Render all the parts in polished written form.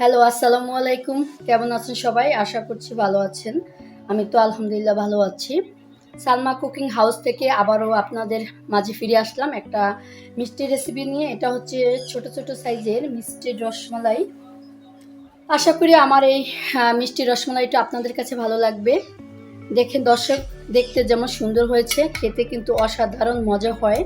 Hello, আসসালামু আলাইকুম। কেমন আছেন সবাই? আশা করছি ভালো আছেন। আমি তো আলহামদুলিল্লাহ ভালো আছি। সালমা কুকিং হাউস থেকে আবারও আপনাদের মাঝে ফিরে আসলাম একটা মিষ্টি রেসিপি নিয়ে। এটা হচ্ছে ছোট ছোট সাইজের মিষ্টি রসমালাই। আশা করি আমার এই মিষ্টি রসমালাইটা আপনাদের কাছে ভালো লাগবে। দেখেন দর্শক, দেখতে যেমন সুন্দর হয়েছে, খেতে কিন্তু অসাধারণ মজা হয়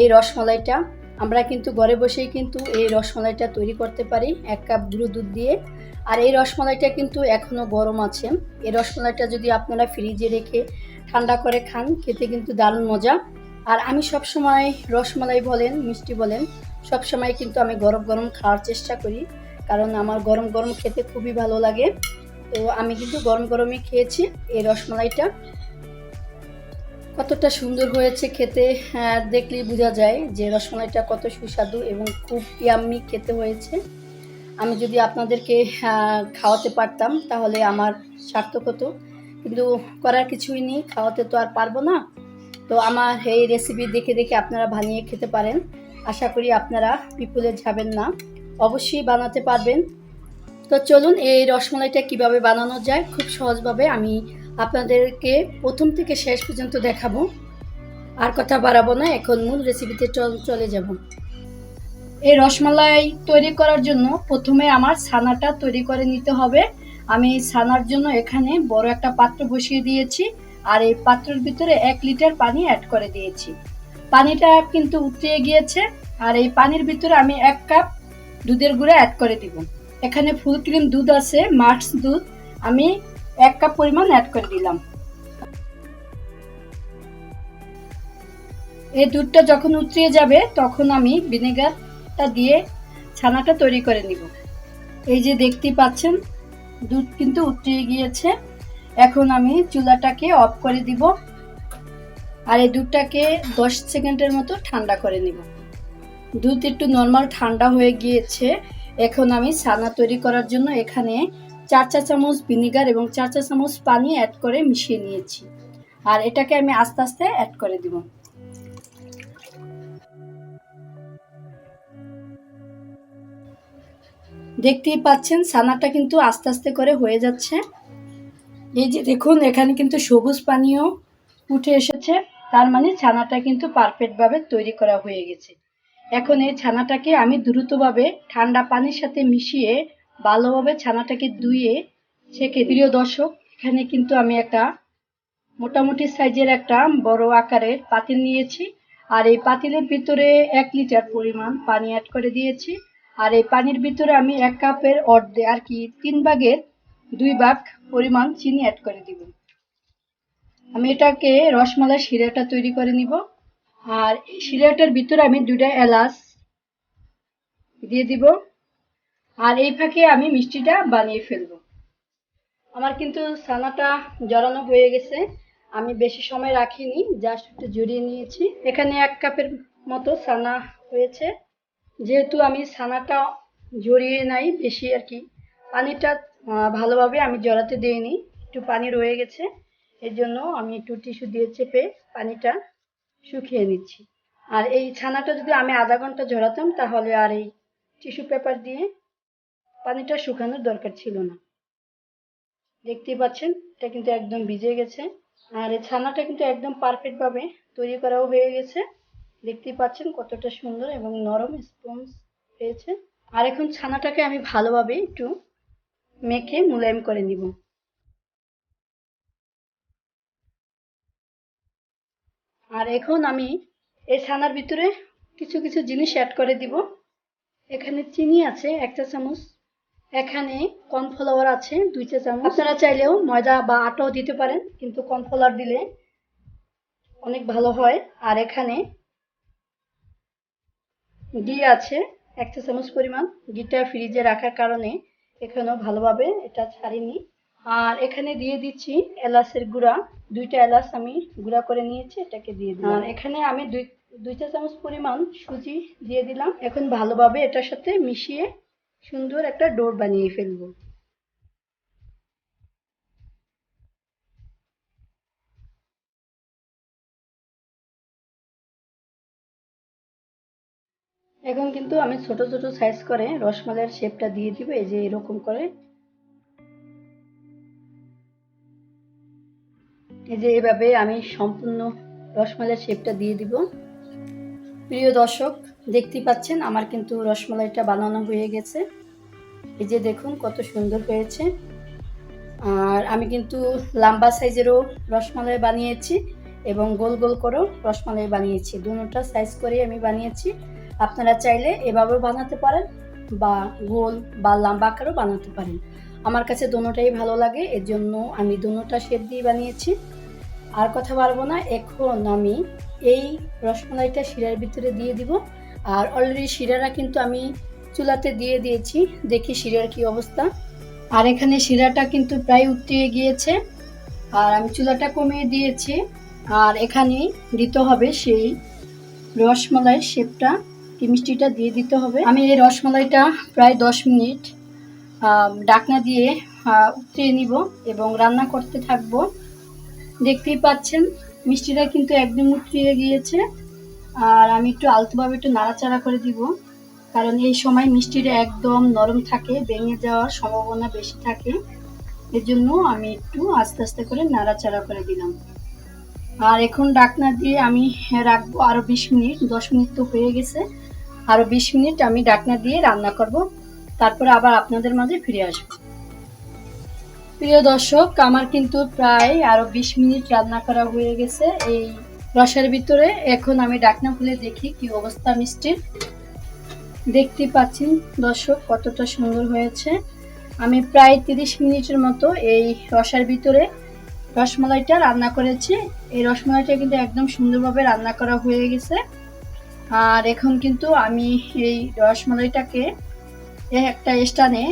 এই রসমালাইটা। আমরা কিন্তু ঘরে বসেই কিন্তু এই রসমালাইটা তৈরি করতে পারি 1 কাপ গুঁড়ো দুধ দিয়ে। আর এই রসমালাইটা কিন্তু এখনও গরম আছে। এই রসমালাইটা যদি আপনারা ফ্রিজে রেখে ঠান্ডা করে খান, খেতে কিন্তু দারুণ মজা। আর আমি সবসময় রসমালাই বলেন, মিষ্টি বলেন, সবসময় কিন্তু আমি গরম গরম খাওয়ার চেষ্টা করি, কারণ আমার গরম গরম খেতে খুবই ভালো লাগে। তো আমি কিন্তু গরম গরমই খেয়েছি এই রসমালাইটা। কতটা সুন্দর হয়েছে খেতে, দেখলেই বোঝা যায় যে রসমালাইটা কত সুস্বাদু এবং খুব ইয়াম্মি খেতে হয়েছে। আমি যদি আপনাদেরকে খাওয়াতে পারতাম তাহলে আমার সার্থক হতো, কিন্তু করার কিছুই নেই, খাওয়াতে তো আর পারবো না। তো আমার এই রেসিপি দেখে দেখে আপনারা বানিয়ে খেতে পারেন। আশা করি আপনারা বিপুলে যাবেন না, অবশ্যই বানাতে পারবেন। তো চলুন এই রসমালাইটা কিভাবে বানানো যায় খুব সহজভাবে আমি আপনাদেরকে প্রথম থেকে শেষ পর্যন্ত দেখাবো। আর কথা বাড়াবো না, এখন মূল রেসিপিতে চলে যাব। এই রসমালাই তৈরি করার জন্য প্রথমে আমার ছানাটা তৈরি করে নিতে হবে। আমি ছানার জন্য এখানে বড় একটা পাত্র বসিয়ে দিয়েছি, আর এই পাত্রের ভিতরে 1 লিটার পানি অ্যাড করে দিয়েছি। পানিটা কিন্তু উতরিয়ে গিয়েছে, আর এই পানির ভিতরে আমি 1 কাপ দুধের গুঁড়া অ্যাড করে দিব। এখানে ফুল ক্রিম দুধ আছে, মার্স দুধ, আমি 1 কাপ পরিমাণ অ্যাড করে দিলাম। এই দুধটা যখন উতরিয়ে যাবে তখন আমি ভিনেগারটা দিয়ে ছানাটা তৈরি করে নিব। এই যে দেখতেই পাচ্ছেন দুধ কিন্তু উতরিয়ে গিয়েছে। এখন আমি চুলাটাকে অফ করে দিব, আর এই দুধটাকে 10 সেকেন্ডের মতো ঠান্ডা করে নিব। দুধ একটু নর্মাল ঠান্ডা হয়ে গিয়েছে। এখন আমি ছানা তৈরি করার জন্য এখানে 4 চা চামচ ভিনেগার এবং 4 চা চামচ পানি অ্যাড করে মিশিয়ে নিয়েছি, আর এটাকে আমি আস্তে আস্তে অ্যাড করে দিব। দেখতেই পাচ্ছেন ছানাটা কিন্তু আস্তে আস্তে করে হয়ে যাচ্ছে। এই যে দেখুন, এখানে কিন্তু সবুজ পানিও উঠে এসেছে, তার মানে ছানাটা কিন্তু পারফেক্টভাবে তৈরি করা হয়ে গেছে। এখন এই ছানাটাকে আমি দ্রুতভাবে ঠান্ডা পানির সাথে মিশিয়ে ভালোভাবে ছানাটাকে ধুয়ে ছেঁকে। প্রিয় দর্শক, এখানে কিন্তু আমি একটা মোটামুটি সাইজের একটা বড় আকারের পাতিল নিয়েছি, আর এই পাতিলের ভিতরে 1 লিটার পরিমাণ পানি অ্যাড করে দিয়েছি। আর এই পানির ভিতরে আমি 1 কাপের অর্ধেক আর কি 3 ভাগের 2 ভাগ পরিমাণ চিনি অ্যাড করে দিব। আমি এটাকে রসমালাই শিরাটা তৈরি করে নিব, আর এই শিরাটার ভিতরে আমি 2টা এলাচ দিয়ে দিব, আর এই ফাঁকে আমি মিষ্টিটা বানিয়ে ফেলবো। আমার কিন্তু ছানাটা জড়ানো হয়ে গেছে, আমি বেশি সময় রাখিনি, জাস্ট একটু জড়িয়ে নিয়েছি। এখানে 1 কাপের মতো ছানা হয়েছে। যেহেতু আমি ছানাটা জড়িয়ে নাই বেশি আর কি, পানিটা ভালোভাবে আমি জড়াতে দিইনি, একটু পানি রয়ে গেছে, এর জন্য আমি একটু টিস্যু দিয়ে চেপে পানিটা শুকিয়ে নিচ্ছি। আর এই ছানাটা যদি আমি আধা ঘন্টা ঝরাতাম তাহলে আর এই টিস্যু পেপার দিয়ে পানিটা শুকানোর দরকার ছিল না। দেখতেই পাচ্ছেন এটা কিন্তু একদম ভিজে গেছে, আর এই ছানাটা কিন্তু একদম পারফেক্ট ভাবে তৈরি করাও হয়ে গেছে। দেখতেই পাচ্ছেন কতটা সুন্দর এবং নরম স্পঞ্জ হয়েছে। আর এখন ছানাটাকে আমি ভালোভাবে একটু মেখে মুলায়ম করে নিব। আর এখন আমি এই ছানার ভিতরে কিছু কিছু জিনিস অ্যাড করে দিব। এখানে চিনি আছে 1 চা চামচ, এখানে কর্নফ্লাওয়ার আছে 2 চা চামচ। আপনারা চাইলেও ময়দা বা আটাও দিতে পারেন, কিন্তু কর্নফ্লাওয়ার দিলে অনেক ভালো হয়। আর এখানে ঘি আছে 1 চা চামচ পরিমাণ, ঘিটা ফ্রিজে রাখার কারণে এখানেও ভালোভাবে এটা ছাড়িনি। আর এখানে দিয়ে দিচ্ছি এলাচের গুঁড়া, 2টা এলাচ আমি গুঁড়া করে নিয়েছি, এটাকে দিয়ে দিলাম। আর এখানে আমি দুই চা চামচ পরিমাণ সুজি দিয়ে দিলাম। এখন ভালোভাবে এটার সাথে মিশিয়ে সুন্দর একটা ডো বানিয়ে ফেলবো। এখন কিন্তু আমি ছোট ছোট সাইজ করে রসমালাইয়ের শেপটা দিয়ে দিব, এই যে এরকম করে, এই যে এভাবে আমি সম্পূর্ণ রসমালাইয়ের শেপটা দিয়ে দিব। প্রিয় দর্শক, দেখতেই পাচ্ছেন আমার কিন্তু রসমালাইটা বানানো হয়ে গেছে। এই যে দেখুন কত সুন্দর হয়েছে। আর আমি কিন্তু লম্বা সাইজেরও রসমালাই বানিয়েছি এবং গোল গোল করেও রসমালাই বানিয়েছি, দুটোটা সাইজ করে আমি বানিয়েছি। আপনারা চাইলে এভাবেও বানাতে পারেন বা গোল বা লম্বা আকারেও বানাতে পারেন। আমার কাছে দুটোটাই ভালো লাগে, এর জন্য আমি দুটোটা শেপ দিয়ে বানিয়েছি। আর কথা বাড়বো না, এখন আমি এই রসমালাইটা শিরার ভিতরে দিয়ে দিব। আর অলরেডি শিরাটা কিন্তু আমি চুলাতে দিয়ে দিয়েছি, দেখি শিরার কি অবস্থা। আর এখানে শিরাটা কিন্তু প্রায় উতরিয়ে গিয়েছে, আর আমি চুলাটা কমিয়ে দিয়েছি। আর এখানে দিতে হবে সেই রসমালাইয়ের শেপটা, কি মিষ্টিটা দিয়ে দিতে হবে। আমি এই রসমালাইটা প্রায় 10 মিনিট ঢাকনা দিয়ে উতরিয়ে নিব এবং রান্না করতে থাকবো। দেখতেই পাচ্ছেন মিষ্টিটা কিন্তু একদম উতরিয়ে গিয়েছে। আর আমি একটু আলতোভাবে একটু নাড়াচাড়া করে দিব, কারণ এই সময় মিষ্টিটা একদম নরম থাকে, ভেঙে যাওয়ার সম্ভাবনা বেশি থাকে। এর জন্য আমি একটু আস্তে আস্তে করে নাড়াচাড়া করে দিলাম। আর এখন ঢাকনা দিয়ে আমি রাখবো আরো 20 মিনিট। 10 মিনিট তো হয়ে গেছে, আরো 20 মিনিট আমি ঢাকনা দিয়ে রান্না করব, তারপরে আবার আপনাদের মাঝে ফিরে আসবো। প্রিয় দর্শক, আমার কিন্তু প্রায় আরো 20 মিনিট রান্না করা হয়ে গেছে এই রসের ভিতরে। এখন আমি ঢাকনা খুলে দেখি কি অবস্থা মিষ্টির। দেখতে পাচ্ছেন দর্শক কতটা সুন্দর হয়েছে। আমি প্রায় 30 মিনিটের মতো এই রসের ভিতরে রসমালাইটা রান্না করেছি। এই রসমালাইটা কিন্তু একদম সুন্দরভাবে রান্না করা হয়ে গেছে। আর এখন কিন্তু আমি এই রসমালাইটাকে একটা স্ট্যান্ডে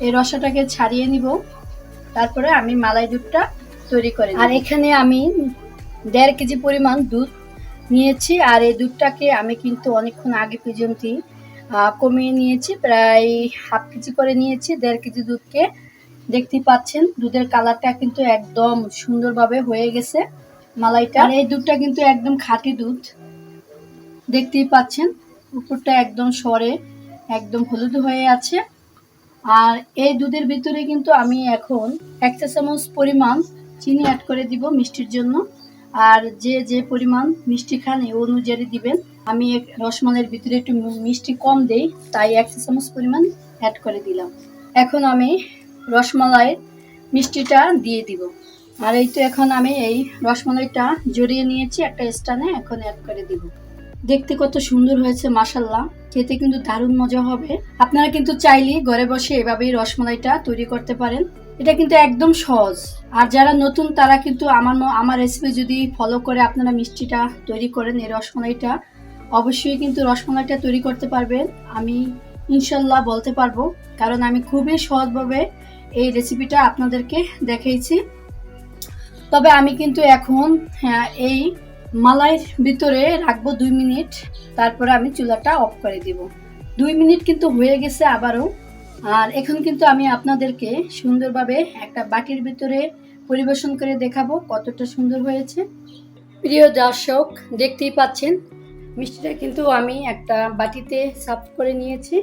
এই রসাটাকে ছাড়িয়ে নিব, তারপরে আমি মালাই দুধটা তৈরি করে। আর এখানে আমি 1.5 কেজি পরিমাণ দুধ নিয়েছি, আর এই দুধটাকে আমি কিন্তু অনেকক্ষণ আগে পর্যন্ত কমিয়ে নিয়েছি, প্রায় হাফ কেজি করে নিয়েছি 1.5 কেজি দুধকে। দেখতেই পাচ্ছেন দুধের কালারটা কিন্তু একদম সুন্দরভাবে হয়ে গেছে মালাইটা। আর এই দুধটা কিন্তু একদম খাঁটি দুধ, দেখতেই পাচ্ছেন উপরটা একদম সরে একদম হলুদ হয়ে আছে। আর এই দুধের ভিতরে কিন্তু আমি এখন 1 চা চামচ পরিমাণ চিনি অ্যাড করে দিব মিষ্টির জন্য। আর যে যে পরিমাণ মিষ্টি খান এই অনুযায়ী দিবেন। আমি রসমালাইয়ের ভিতরে একটু মিষ্টি কম দেই, তাই 1 চা চামচ পরিমাণ অ্যাড করে দিলাম। এখন আমি রসমালাইয়ের মিষ্টিটা দিয়ে দিব। আর এই তো এখন আমি এই রসমালাইটা জড়িয়ে নিয়েছি একটা স্ট্যান্ডে, এখন অ্যাড করে দিব। দেখতে কত সুন্দর হয়েছে মাশাআল্লাহ, খেতে কিন্তু দারুণ মজা হবে। আপনারা কিন্তু চাইলে ঘরে বসে এভাবেই রসমালাইটা তৈরি করতে পারেন, এটা কিন্তু একদম সহজ। আর যারা নতুন তারা কিন্তু আমার রেসিপি যদি ফলো করে আপনারা মিষ্টিটা তৈরি করেন, এই রসমালাইটা অবশ্যই কিন্তু রসমালাইটা তৈরি করতে পারবেন, আমি ইনশাল্লাহ বলতে পারবো, কারণ আমি খুবই সহজভাবে এই রেসিপিটা আপনাদেরকে দেখাইছি। তবে আমি কিন্তু এখন এই মালাইয়ের ভিতরে রাখবো 2 মিনিট, তারপরে আমি চুলাটা অফ করে দিব। 2 মিনিট কিন্তু হয়ে গেছে আবারও। আর এখন কিন্তু আমি আপনাদেরকে সুন্দরভাবে একটা বাটির ভিতরে পরিবেশন করে দেখাবো কতটা সুন্দর হয়েছে। প্রিয় দর্শক, দেখতেই পাচ্ছেন মিষ্টিটা কিন্তু আমি একটা বাটিতে সার্ভ করে নিয়েছি।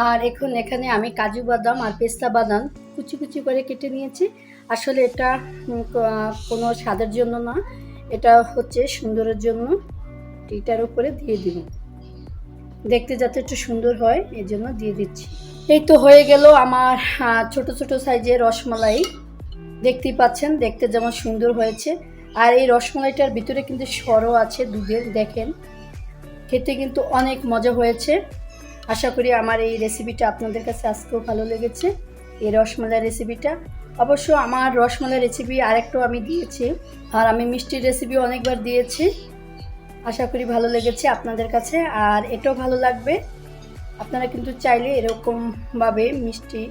আর এখন এখানে আমি কাজু বাদাম আর পেস্তা বাদাম কুচি কুচি করে কেটে নিয়েছি। আসলে এটা কোনো স্বাদের জন্য না, এটা হচ্ছে সুন্দরের জন্য। এটার উপরে দিয়ে দিব, দেখতে যাতে একটু সুন্দর হয় এর জন্য দিয়ে দিচ্ছি। এই তো হয়ে গেল আমার ছোট ছোট সাইজের রসমালাই। দেখতেই পাচ্ছেন দেখতে যেমন সুন্দর হয়েছে। আর এই রসমালাইটার ভিতরে কিন্তু সরও আছে দুধের, দেখেন খেতে কিন্তু অনেক মজা হয়েছে। আশা করি আমার এই রেসিপিটা আপনাদের কাছে আজকেও ভালো লেগেছে। এই রসমালাই রেসিপিটা অবশ্য আমার রসমালাই রেসিপি আরেকটাও আমি দিয়েছি, আর আমি মিষ্টির রেসিপি অনেকবার দিয়েছি। আশা করি ভালো লেগেছে আপনাদের কাছে, আর এটাও ভালো লাগবে। আপনারা কিন্তু চাইলে এরকমভাবে মিষ্টি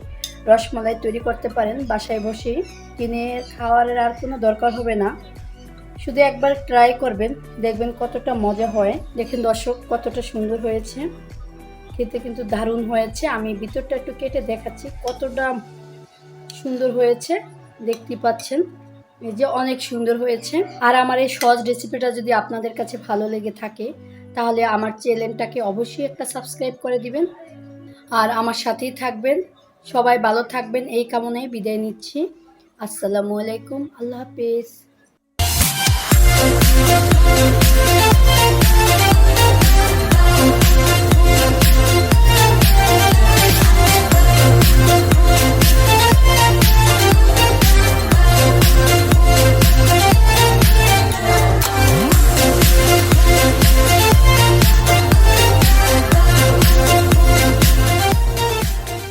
রসমালাই তৈরি করতে পারেন বাসায় বসে, কিনে খাওয়ার আর কোনো দরকার হবে না। শুধু একবার ট্রাই করবেন, দেখবেন কতটা মজা হয়। দেখেন দর্শক কতটা সুন্দর হয়েছে, খেতে কিন্তু দারুণ হয়েছে। আমি ভিতরটা একটু কেটে দেখাচ্ছি কতটা সুন্দর হয়েছে, দেখতেই পাচ্ছেন এই যে অনেক সুন্দর হয়েছে। আর আমার এই সহজ রেসিপিটা যদি আপনাদের কাছে ভালো লেগে থাকে তাহলে আমার চ্যানেলটাকে অবশ্যই একটা সাবস্ক্রাইব করে দিবেন আর আমার সাথেই থাকবেন। সবাই ভালো থাকবেন এই কামনায় বিদায় নিচ্ছি। আসসালামু আলাইকুম, আল্লাহ হাফেজ।